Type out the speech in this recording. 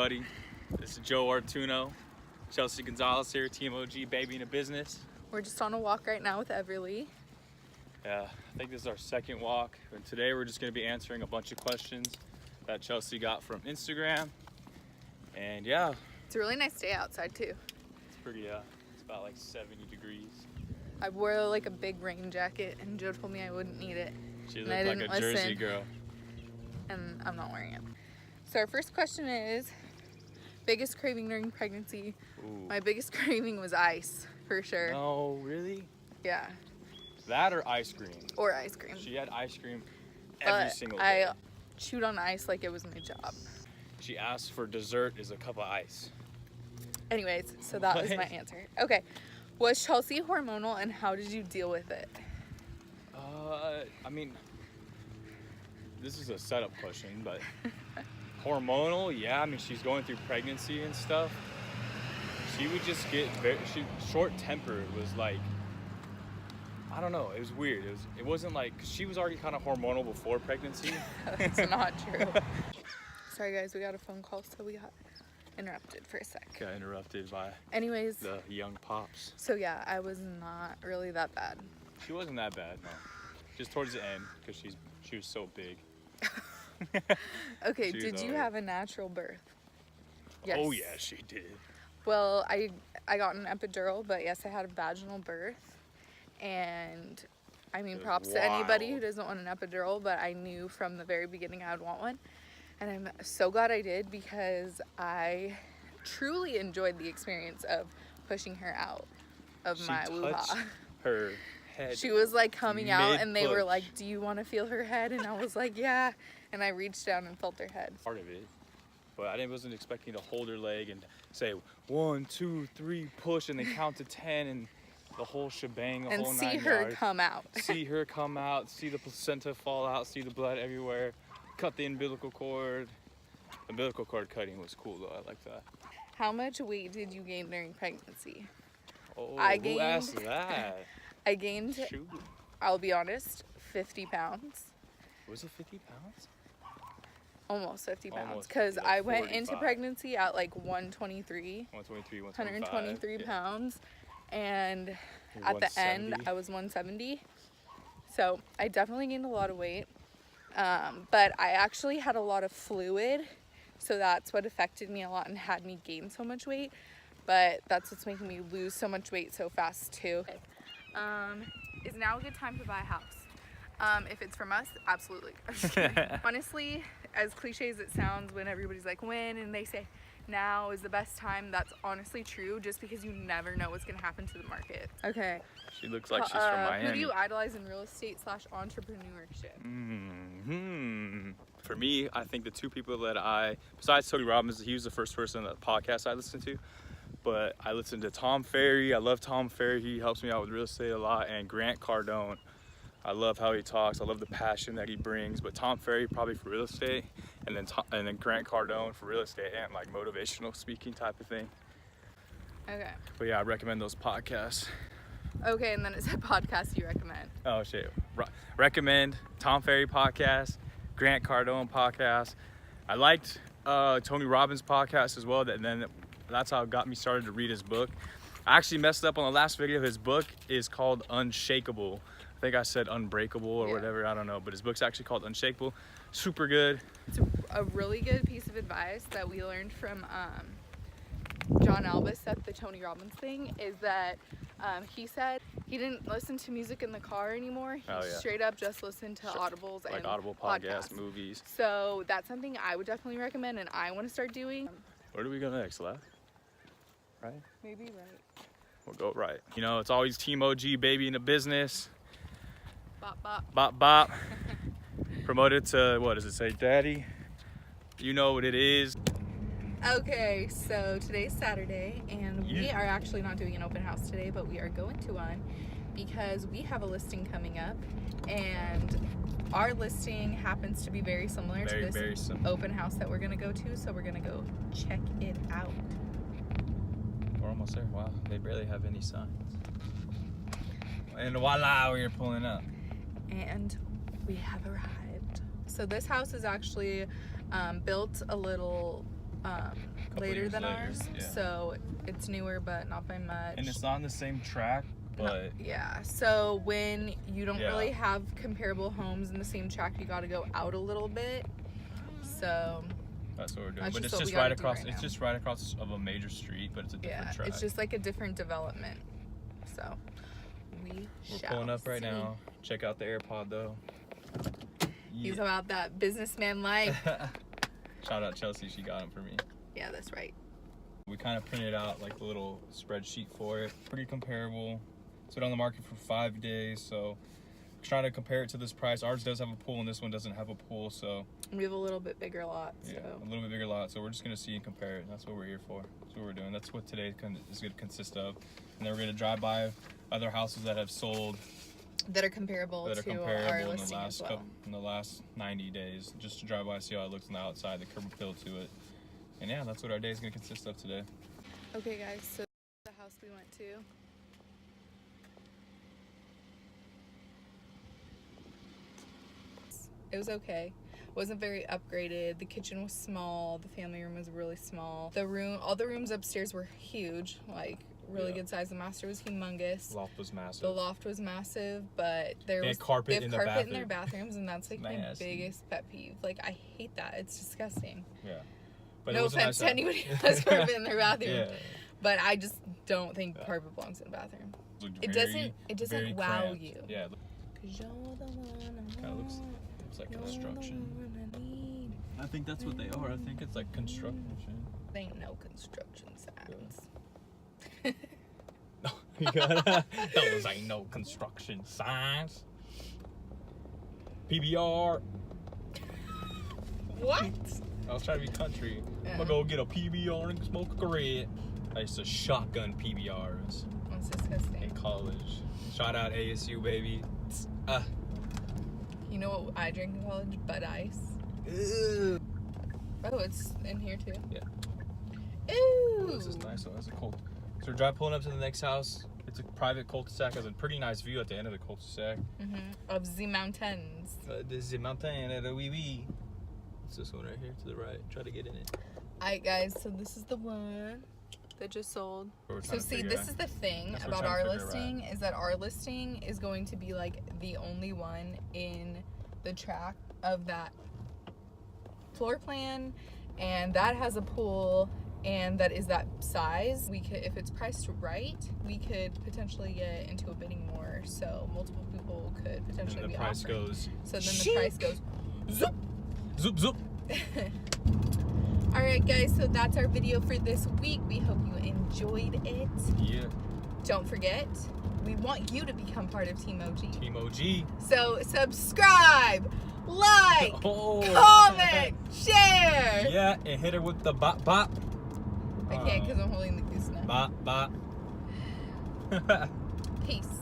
everybody. This is Joe Artuno, Chelsea Gonzalez here, Team OG, baby in a business. We're just on a walk right now with Everly. Yeah, I think this is our second walk, and today we're just going to be answering a bunch of questions that Chelsea got from Instagram. And yeah, It's a really nice day outside too. it's pretty, it's about like 70 degrees. I wore like a big rain jacket and Joe told me I wouldn't need it. She And looked I like a didn't Jersey listen. girl. And I'm not wearing it. So our first question is, biggest craving during pregnancy. Ooh. My biggest craving was ice, for sure. No, really? Yeah, That or ice cream? or ice cream. She had ice cream every But single day. I chewed on ice like it was my job. She asked for dessert is a cup of ice. Anyways, so that was my What? answer. Okay, was Chelsea hormonal and how did you deal with it? I mean, this is a setup question, but hormonal, yeah. I mean, she's going through pregnancy and stuff. She would just get short-tempered. Was like, I don't know. It was weird. It wasn't like she was already kind of hormonal before pregnancy. That's not true. Sorry guys, we got a phone call, so we got interrupted for a sec. Got interrupted by Anyways, the young pops. so yeah, I was not really that bad. She wasn't that bad, no. Just towards the end, because she was so big. Okay, She was did you alright. have a natural birth? Yes. Oh yeah, she did. Well, I got an epidural, but yes, I had a vaginal birth. And I mean, It was props to anybody who wild. doesn't want an epidural, but I knew from the very beginning I would want one. And I'm so glad I did because I truly enjoyed the experience of pushing her out of She my touched woo-ha. her head. She was like coming out and they were Mid-push. like, do you want to feel her head? And I was like, yeah. And I reached down and felt her head. Part of it, but I wasn't expecting to hold her leg and say 1, 2, 3, push, and then count to 10 and the whole shebang, the And whole see 9 her yards. come out. See her come out, see the placenta fall out, see the blood everywhere, cut the umbilical cord. The umbilical cord cutting was cool though. I like that. How much weight did you gain during pregnancy? Oh, I who gained- asked that? I gained, Shoot, I'll be honest, 50 pounds. was it 50 pounds? Almost 50 pounds. Almost Because 50, I like went into 45. pregnancy at like 123, 123, 125. 123 yeah. pounds. And You're at the end, 170. I was 170. So I definitely gained a lot of weight. But I actually had a lot of fluid. So that's what affected me a lot and had me gain so much weight. But that's what's making me lose so much weight so fast too. Is now a good time to buy a house? If it's from us, absolutely. I'm just kidding. Honestly, as cliche as it sounds when everybody's like when and they say now is the best time, that's honestly true just because you never know what's going to happen to the market. Okay. She looks like she's from Miami. Who do you idolize in real estate / entrepreneurship? For me, I think the two people that besides Tony Robbins, he was the first person on the podcast I listened to. But I listened to Tom Ferry. I love Tom Ferry. He helps me out with real estate a lot. And Grant Cardone. I love how he talks. I love the passion that he brings. But Tom Ferry probably for real estate, and then Grant Cardone for real estate and like motivational speaking type of thing. Okay. But yeah, I recommend those podcasts. Okay, and then it said podcast you recommend. Oh shit! Recommend Tom Ferry podcast, Grant Cardone podcast. I liked Tony Robbins podcast as well. That's how it got me started to read his book. I actually messed up on the last video. His book is called Unshakable. I think I said Unbreakable or Yeah. whatever. I don't know, but his book's actually called Unshakable. Super good. It's a really good piece of advice that we learned from John Albus at the Tony Robbins thing is that he said he didn't listen to music in the car anymore. He Oh, yeah. straight up just listened to audibles Like and Audible podcasts, movies. So that's something I would definitely recommend and I want to start doing. Where do we go next? Left? Right? Maybe right. We'll go right. You know, it's always Team OG, baby in the business. Bop bop. Bop bop. Promoted to, what does it say, daddy? You know what it is. Okay, so today's Saturday and we Yeah. are actually not doing an open house today, but we are going to one because we have a listing coming up and our listing happens to be very similar to this Very simple. open house that we're gonna go to, so we're gonna go check it out. We're almost there. Wow, they barely have any signs. And voila, we're pulling up. And we have arrived. So this house is actually built a little later years than later, ours. yeah. So it's newer, but not by much. And it's not on the same track, but yeah. So when you don't Yeah. really have comparable homes in the same track, you got to go out a little bit. So that's what we're doing. That's But just it's what just we gotta right do across. right It's now. just right across of a major street, but it's a different yeah, track. it's just like a different development. So We're shall pulling up right see. now. Check out the AirPod though. He's about that businessman life. Shout out Chelsea, she got him for me. Yeah, that's right. We kind of printed out like a little spreadsheet for it. Pretty comparable. It's been on the market for 5 days, so trying to compare it to this price. Ours does have a pool and this one doesn't have a pool, so We have a little bit bigger lot. So. yeah, a little bit bigger lot. So we're just gonna see and compare it. That's what we're here for. That's what we're doing. That's what today is gonna consist of. And then we're gonna drive by other houses that have sold that are comparable that are to our comparable in the listing last as well. in the last 90 days, just to drive by, see how it looks on the outside, the curb appeal to it. And yeah, that's what our day is going to consist of today. Okay guys, so the house we went to. It was okay. It wasn't very upgraded. The kitchen was small. The family room was really small. All the rooms upstairs were huge, like really Yeah. good size. The master was humongous. Loft was massive. The loft was massive, but They was had carpet they have in the carpet in their bathroom. bathrooms, and that's like my Nasty. biggest pet peeve. Like I hate that. It's disgusting. Yeah. But No it was a offense to nice anybody who has carpet in their bathroom, Yeah. but I just don't think carpet belongs in a bathroom. It doesn't very wow cramped. you. Yeah. 'Cause you're the one I Kind of looks like You're the construction. one I need. I think that's what they are. I think it's like construction. There ain't no construction signs. Those ain't no construction signs. PBR. What? I was trying to be country. I'm Yeah. gonna go get a PBR and smoke a cigarette. I used to shotgun PBRs That's in disgusting. college. Shout out ASU, baby. You know what I drink in college? Bud Ice. Ew. Oh, it's in here too. Yeah. Ooh. This is nice. So that's a cool. So we're pulling up to the next house. It's a private cul-de-sac. Has a pretty nice view at the end of the cul-de-sac. Of the mountains. This is the mountain at a wee. It's this one right here to the right. Try to get in it. Alright guys, so this is the one that just sold. So see, this is the thing That's what we're about trying our to figure listing is that our listing is going to be like the only one in the track of that floor plan, and that has a pool, and that is that size. We could, if it's priced right, we could potentially get into a bidding war, so multiple people could potentially And be the price offering. goes. So then the price goes zoop. Zoop zoop. Alright guys, so that's our video for this week. We hope you enjoyed it. Yeah. Don't forget, we want you to become part of Team OG. Team OG. So subscribe, like, Oh. comment, share. Yeah, and hit her with the bop bop. I can't because I'm holding the goose nut. Bop bop. Peace.